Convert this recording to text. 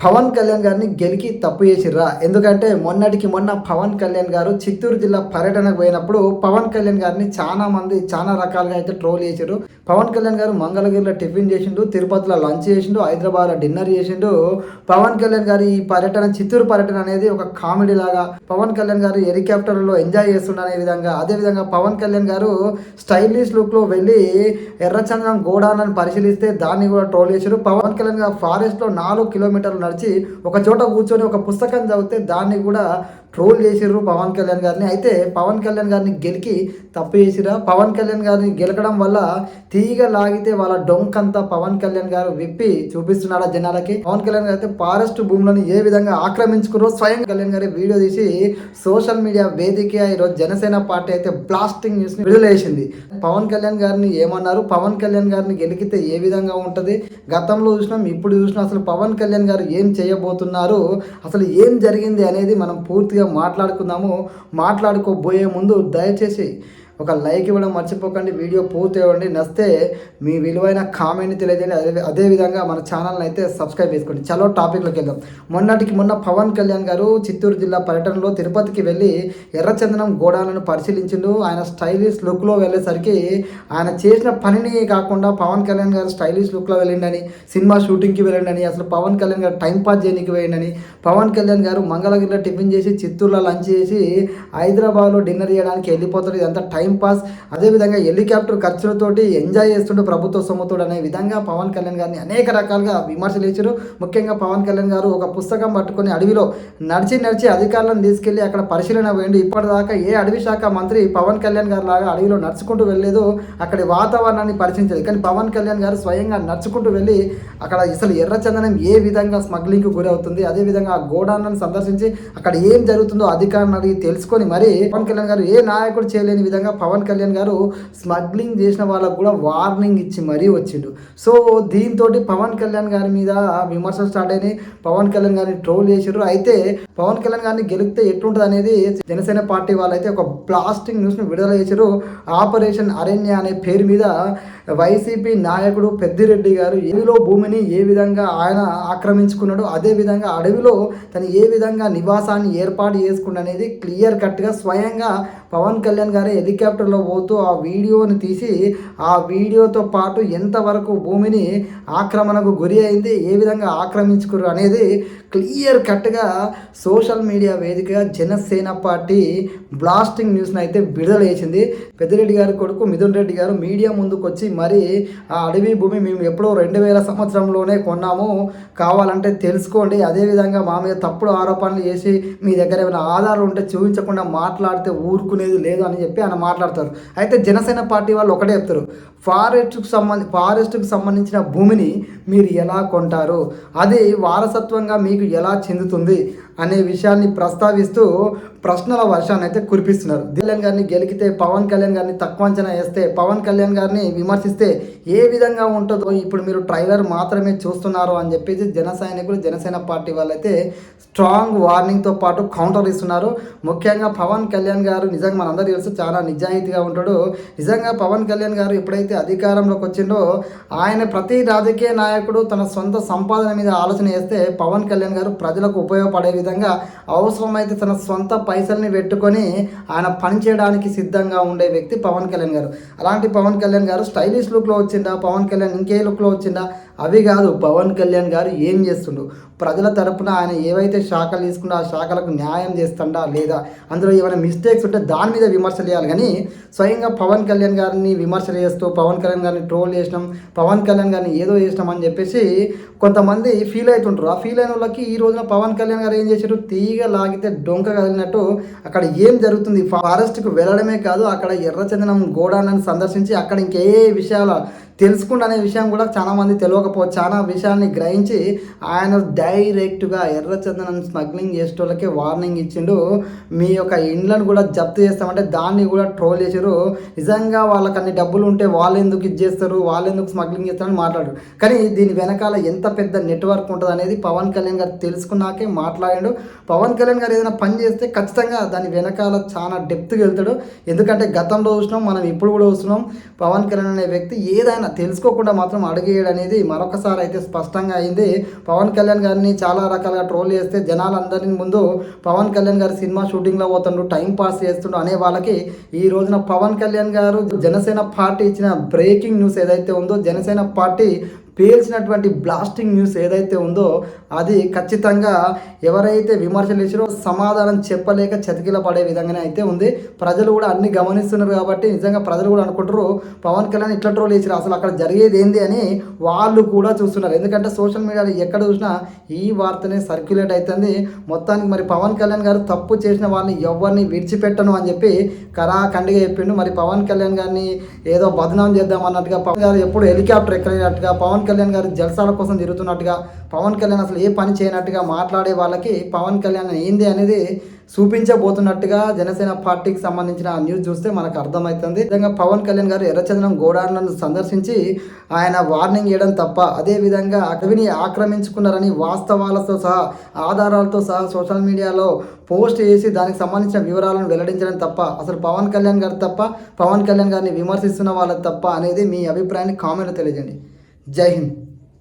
పవన్ కళ్యాణ్ గారిని గెలికి తప్పు చేసిర్రా? ఎందుకంటే మొన్నటికి మొన్న పవన్ కళ్యాణ్ గారు చిత్తూరు జిల్లా పర్యటనకు పోయినప్పుడు పవన్ కళ్యాణ్ గారిని చాలా మంది చాలా రకాలుగా అయితే ట్రోల్ చేసిర్రు. పవన్ కళ్యాణ్ గారు మంగళగిరిలో టిఫిన్ చేసిండు, తిరుపతిలో లంచ్ చేసిండు, హైదరాబాద్లో డిన్నర్ చేసిండు. పవన్ కళ్యాణ్ గారి ఈ పర్యటన, చిత్తూరు పర్యటన అనేది ఒక కామెడీ లాగా, పవన్ కళ్యాణ్ గారు హెలికాప్టర్లో ఎంజాయ్ చేస్తుండనే విధంగా, అదేవిధంగా పవన్ కళ్యాణ్ గారు స్టైలిష్ లుక్లో వెళ్ళి ఎర్రచందనం గోడాలను పరిశీలిస్తే దాన్ని కూడా ట్రోల్ చేశారు. పవన్ కళ్యాణ్ గారు ఫారెస్ట్లో 4 కిలోమీటర్లు నడిచి ఒక చోట కూర్చొని ఒక పుస్తకం చదివితే దాన్ని కూడా ట్రోల్ చేసిర్రు పవన్ కళ్యాణ్ గారిని. అయితే పవన్ కళ్యాణ్ గారిని గెలికి తప్పు చేసిరా? పవన్ కళ్యాణ్ గారిని గెలకడం వల్ల తీగ లాగితే వాళ్ళ డొంకంతా పవన్ కళ్యాణ్ గారు విప్పి చూపిస్తున్నాడు జనాలకి. పవన్ కళ్యాణ్ గారు అయితే ఫారెస్ట్ భూములను ఏ విధంగా ఆక్రమించుకున్నారో స్వయం కళ్యాణ్ గారి వీడియో తీసి సోషల్ మీడియా వేదిక ఈరోజు జనసేన పార్టీ అయితే బ్లాస్టింగ్ న్యూస్ ని విడుదల చేసింది. పవన్ కళ్యాణ్ గారిని ఏమన్నారు, పవన్ కళ్యాణ్ గారిని గెలికితే ఏ విధంగా ఉంటుంది, గతంలో చూసినాం ఇప్పుడు చూసినాం, అసలు పవన్ కళ్యాణ్ గారు ఏం చేయబోతున్నారు, అసలు ఏం జరిగింది అనేది మనం పూర్తిగా మాట్లాడుకుందాము. మాట్లాడుకోబోయే ముందు దయచేసి ఒక లైక్ ఇవ్వడం మర్చిపోకండి. వీడియో పూర్తి ఇవ్వండి, నచ్చితే మీ విలువైన కామెంట్ని తెలియజేయండి. అదేవిధంగా మన ఛానల్ని అయితే సబ్స్క్రైబ్ చేసుకోండి. చలో టాపిక్లోకి వెళ్దాం. మొన్నటికి మొన్న పవన్ కళ్యాణ్ గారు చిత్తూరు జిల్లా పర్యటనలో తిరుపతికి వెళ్ళి ఎర్రచందనం గోడాలను పరిశీలించిండు. ఆయన స్టైలిష్ లుక్లో వెళ్ళేసరికి ఆయన చేసిన పనిని కాకుండా పవన్ కళ్యాణ్ గారు స్టైలిష్ లుక్లో వెళ్ళిండని, సినిమా షూటింగ్కి వెళ్ళిండని, అసలు పవన్ కళ్యాణ్ గారు టైం పాస్ చేయడానికి వెళ్ళిండని, పవన్ కళ్యాణ్ గారు మంగళగిరిలో టిఫిన్ చేసి చిత్తూరులో లంచ్ చేసి హైదరాబాద్లో డిన్నర్ చేయడానికి వెళ్ళిపోతారు, ఇదంతా టైం పాస్, అదేవిధంగా హెలికాప్టర్ ఖర్చులతోటి ఎంజాయ్ చేస్తుండే ప్రభుత్వ సొమ్ముతోడు అనే విధంగా పవన్ కళ్యాణ్ గారిని అనేక రకాలుగా విమర్శలు ఇచ్చారు. ముఖ్యంగా పవన్ కళ్యాణ్ గారు ఒక పుస్తకం పట్టుకొని అడవిలో నడిచి అధికారులను తీసుకెళ్లి అక్కడ పరిశీలన పోయింది. ఇప్పటిదాకా ఏ అడవి శాఖ మంత్రి పవన్ కళ్యాణ్ గారు లాగా అడవిలో నడుచుకుంటూ వెళ్ళలేదు, అక్కడి వాతావరణాన్ని పరిశీలించేది. కానీ పవన్ కళ్యాణ్ గారు స్వయంగా నడుచుకుంటూ వెళ్ళి అక్కడ అసలు ఎర్రచందనం ఏ విధంగా స్మగ్లింగ్కి గురి అవుతుంది, అదేవిధంగా ఆ గోడాలను సందర్శించి అక్కడ ఏం జరుగుతుందో అధికారులను అడిగి తెలుసుకొని మరి పవన్ కళ్యాణ్ గారు ఏ నాయకుడు చేయలేని విధంగా పవన్ కళ్యాణ్ గారు స్మగ్లింగ్ చేసిన వాళ్ళకు కూడా వార్నింగ్ ఇచ్చి మరీ వచ్చిండు. సో దీంతో పవన్ కళ్యాణ్ గారి మీద విమర్శలు స్టార్ట్ అయినాయి, పవన్ కళ్యాణ్ గారిని ట్రోల్ చేసారు. అయితే పవన్ కళ్యాణ్ గారిని గెలిపితే ఎట్లుంటుంది అనేది జనసేన పార్టీ వాళ్ళు అయితే ఒక బ్లాస్టింగ్ న్యూస్ను విడుదల చేశారు. ఆపరేషన్ అరణ్య అనే పేరు మీద వైసీపీ నాయకుడు పెద్దిరెడ్డి గారు అడవిలో భూమిని ఏ విధంగా ఆయన ఆక్రమించుకున్నాడు, అదేవిధంగా అడవిలో తను ఏ విధంగా నివాసాన్ని ఏర్పాటు చేసుకున్నాడు అనేది క్లియర్ కట్గా స్వయంగా పవన్ కళ్యాణ్ గారే హెలికాప్టర్లో పోతూ ఆ వీడియోని తీసి ఆ వీడియోతో పాటు ఎంతవరకు భూమిని ఆక్రమణకు గురి అయింది, ఏ విధంగా ఆక్రమించుకున్నారు అనేది క్లియర్ కట్గా సోషల్ మీడియా వేదికగా జనసేన పార్టీ బ్లాస్టింగ్ న్యూస్ని అయితే విడుదల చేసింది. పెద్దిరెడ్డి గారి కొడుకు మిథున్ రెడ్డి గారు మీడియా ముందుకు వచ్చి మరి ఆ అడవి భూమి మేము ఎప్పుడో 2000 సంవత్సరంలోనే కొన్నాము, కావాలంటే తెలుసుకోండి, అదేవిధంగా మా మీద తప్పుడు ఆరోపణలు చేసి మీ దగ్గర ఏమైనా ఆధారాలు ఉంటే చూపించకుండా మాట్లాడితే ఊరుకునేది లేదు అని చెప్పి ఆయన మాట్లాడతారు. అయితే జనసేన పార్టీ వాళ్ళు ఒకటే చెప్తారు, ఫారెస్ట్కు సంబంధించిన భూమిని మీరు ఎలా కొంటారు, అది వారసత్వంగా మీకు ఎలా చెందుతుంది అనే విషయాన్ని ప్రస్తావిస్తూ ప్రశ్నల వర్షాన్ని అయితే కురిపిస్తున్నారు. కళ్యాణ్ గారిని గెలికితే, పవన్ కళ్యాణ్ గారిని తక్కువ అంచనా వేస్తే, పవన్ కళ్యాణ్ గారిని విమర్శిస్తే ఏ విధంగా ఉంటుందో ఇప్పుడు మీరు ట్రైలర్ మాత్రమే చూస్తున్నారు అని చెప్పేసి జన సైనికులు, జనసేన పార్టీ వాళ్ళైతే స్ట్రాంగ్ వార్నింగ్తో పాటు కౌంటర్ ఇస్తున్నారు. ముఖ్యంగా పవన్ కళ్యాణ్ గారు నిజంగా మనందరూ తెలుసు చాలా నిజాయితీగా ఉంటాడు. నిజంగా పవన్ కళ్యాణ్ గారు ఎప్పుడైతే అధికారంలోకి వచ్చిండో ఆయన ప్రతి రాజకీయ నాయకుడు తన సొంత సంపాదన మీద ఆలోచన చేస్తే పవన్ కళ్యాణ్ గారు ప్రజలకు ఉపయోగపడే విధంగా అవసరమైతే తన సొంత పైసల్ని పెట్టుకొని ఆయన పనిచేయడానికి సిద్ధంగా ఉండే వ్యక్తి పవన్ కళ్యాణ్ గారు. అలాంటి పవన్ కళ్యాణ్ గారు స్టైలిష్ లుక్లో వచ్చిందా, పవన్ కళ్యాణ్ ఇంకే లుక్లో వచ్చిందా, అవి కాదు. పవన్ కళ్యాణ్ గారు ఏం చేస్తుండు, ప్రజల తరపున ఆయన ఏవైతే శాఖలు తీసుకుంటో ఆ శాఖలకు న్యాయం చేస్తుండా లేదా, అందులో ఏమైనా మిస్టేక్స్ ఉంటే దాని మీద విమర్శలు చేయాలి. కానీ స్వయంగా పవన్ కళ్యాణ్ గారిని విమర్శలు చేస్తూ పవన్ కళ్యాణ్ గారిని ట్రోల్ చేసినాం, పవన్ కళ్యాణ్ గారిని ఏదో చేసినాం అని చెప్పేసి కొంతమంది ఫీల్ అవుతుంటారు. ఆ ఫీల్ అయిన వాళ్ళకి ఈ రోజున పవన్ కళ్యాణ్ గారు ఏం చేశారు, తీగ లాగితే డొంక కదిలినట్టు అక్కడ ఏం జరుగుతుంది, ఫారెస్ట్కు వెళ్ళడమే కాదు అక్కడ ఎర్రచందనం గోడాలను సందర్శించి అక్కడ ఇంకే విషయాలు తెలుసుకుంటూ అనే విషయం కూడా చాలామంది తెలియకపోవచ్చు. చాలా విషయాన్ని గ్రహించి ఆయన డైరెక్ట్గా ఎర్రచందనం స్మగ్లింగ్ చేసేటోళ్ళకే వార్నింగ్ ఇచ్చిండు. మీ యొక్క ఇండ్లను కూడా జప్తు చేస్తామంటే దాన్ని కూడా ట్రోల్ చేశారు. నిజంగా వాళ్ళకి అన్ని డబ్బులు ఉంటే వాళ్ళు ఎందుకు ఇది చేస్తారు, వాళ్ళు ఎందుకు స్మగ్లింగ్ చేస్తారని మాట్లాడారు. కానీ దీని వెనకాల ఎంత పెద్ద నెట్వర్క్ ఉంటుంది అనేది పవన్ కళ్యాణ్ గారు తెలుసుకున్నాకే మాట్లాడాడు. పవన్ కళ్యాణ్ గారు ఏదైనా పని చేస్తే ఖచ్చితంగా దాని వెనకాల చాలా డెప్త్గా వెళ్తాడు. ఎందుకంటే గతంలో చూసినాం, మనం ఇప్పుడు కూడా చూస్తున్నాం, పవన్ కళ్యాణ్ అనే వ్యక్తి ఏదైనా తెలియక తెలుసుకోకుండా మాత్రం అడిగేయడం అనేది మరొకసారి అయితే స్పష్టంగా అయింది. పవన్ కళ్యాణ్ గారిని చాలా రకాలుగా ట్రోల్ చేస్తే జనాలందరి ముందు పవన్ కళ్యాణ్ గారు సినిమా షూటింగ్లో పోతుండ్రు, టైం పాస్ చేస్తుండ్రు అనే వాళ్ళకి ఈ రోజున పవన్ కళ్యాణ్ గారు జనసేన పార్టీ ఇచ్చిన బ్రేకింగ్ న్యూస్ ఏదైతే ఉందో, జనసేన పార్టీ పేల్చినటువంటి బ్లాస్టింగ్ న్యూస్ ఏదైతే ఉందో అది ఖచ్చితంగా ఎవరైతే విమర్శలు చేసారో సమాధానం చెప్పలేక చతికిల పడే విధంగానే అయితే ఉంది. ప్రజలు కూడా అన్ని గమనిస్తున్నారు కాబట్టి నిజంగా ప్రజలు కూడా అనుకుంటారు పవన్ కళ్యాణ్ ఇట్లా ట్రోల్ చేసారు, అసలు అక్కడ జరిగేది ఏంది అని వాళ్ళు కూడా చూస్తున్నారు. ఎందుకంటే సోషల్ మీడియాలో ఎక్కడ చూసినా ఈ వార్తనే సర్క్యులేట్ అవుతుంది. మొత్తానికి మరి పవన్ కళ్యాణ్ గారు తప్పు చేసిన వాళ్ళని ఎవరిని విడిచిపెట్టను అని చెప్పి కరాఖండిగా చెప్పిండు. మరి పవన్ కళ్యాణ్ గారిని ఏదో బదనాం చేద్దాం అన్నట్టుగా, పవన్ గారు ఎప్పుడు హెలికాప్టర్ ఎక్కలేనట్టుగా, పవన్ కళ్యాణ్ గారు జల్సాల కోసం తిరుగుతున్నట్టుగా, పవన్ కళ్యాణ్ అసలు ఏ పని చేయనట్టుగా మాట్లాడే వాళ్ళకి పవన్ కళ్యాణ్ ఏంది అనేది చూపించబోతున్నట్టుగా జనసేన పార్టీకి సంబంధించిన న్యూస్ చూస్తే మనకు అర్థమవుతుంది. నిజంగా పవన్ కళ్యాణ్ గారు ఎర్రచందనం గోడాలను సందర్శించి ఆయన వార్నింగ్ ఇవ్వడం తప్ప, అదేవిధంగా అటవిని ఆక్రమించుకున్నారని వాస్తవాలతో సహా ఆధారాలతో సహా సోషల్ మీడియాలో పోస్ట్ చేసి దానికి సంబంధించిన వివరాలను వెల్లడించడం తప్ప, అసలు పవన్ కళ్యాణ్ గారు తప్ప, పవన్ కళ్యాణ్ గారిని విమర్శిస్తున్న వాళ్ళకి తప్ప అనేది మీ అభిప్రాయాన్ని కామెంట్లో తెలియజేయండి. జై హింద్.